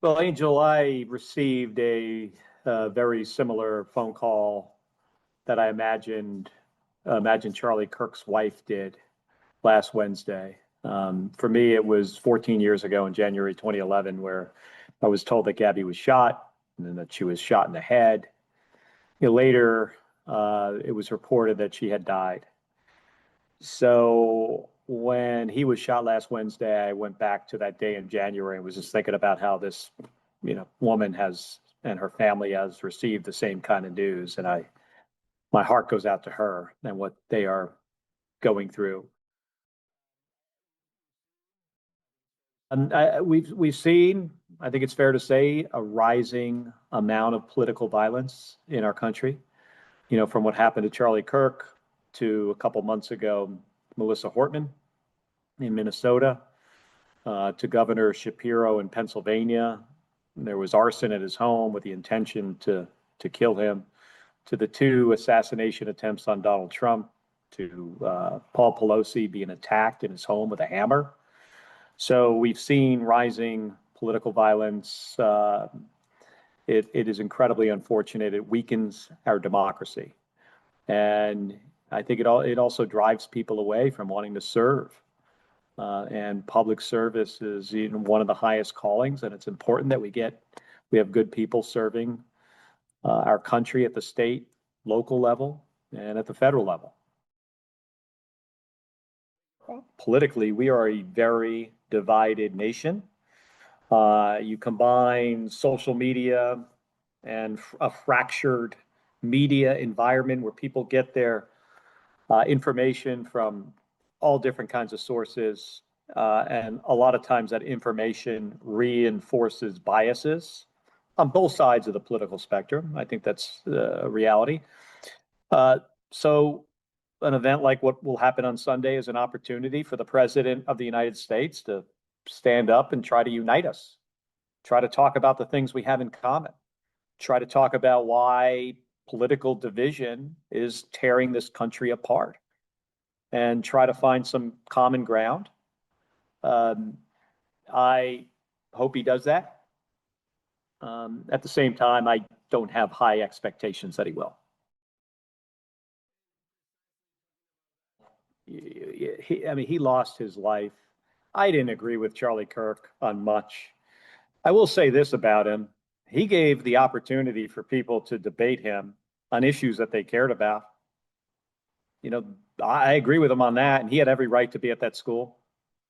Well, Angel, I received a very similar phone call that I imagine Charlie Kirk's wife did last Wednesday. For me, it was 14 years ago in January 2011, where I was told that Gabby was shot and then that she was shot in the head. Later, it was reported that she had died. So when he was shot last Wednesday, I went back to that day in January and was just thinking about how this, woman has and her family has received the same kind of news, and my heart goes out to her and what they are going through. And we've seen, I think it's fair to say, a rising amount of political violence in our country. From what happened to Charlie Kirk to a couple months ago, Melissa Hortman in Minnesota, to Governor Shapiro in Pennsylvania. There was arson at his home with the intention to kill him, to the two assassination attempts on Donald Trump, to Paul Pelosi being attacked in his home with a hammer. So we've seen rising political violence. It is incredibly unfortunate. It weakens our democracy. And I think it also drives people away from wanting to serve. And public service is one of the highest callings, and it's important that we have good people serving our country at the state, local level, and at the federal level. Politically, we are a very divided nation. You combine social media and a fractured media environment where people get their information from all different kinds of sources. And a lot of times that information reinforces biases on both sides of the political spectrum. I think that's a reality. So an event like what will happen on Sunday is an opportunity for the President of the United States to stand up and try to unite us, try to talk about the things we have in common, try to talk about why political division is tearing this country apart, and try to find some common ground. I hope he does that. At the same time, I don't have high expectations that he will. He lost his life. I didn't agree with Charlie Kirk on much. I will say this about him. He gave the opportunity for people to debate him on issues that they cared about. I agree with him on that, and he had every right to be at that school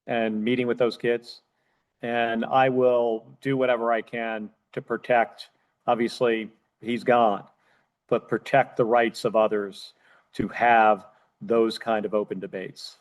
and meeting with those kids. And I will do whatever I can to protect, obviously, he's gone, but protect the rights of others to have those kind of open debates.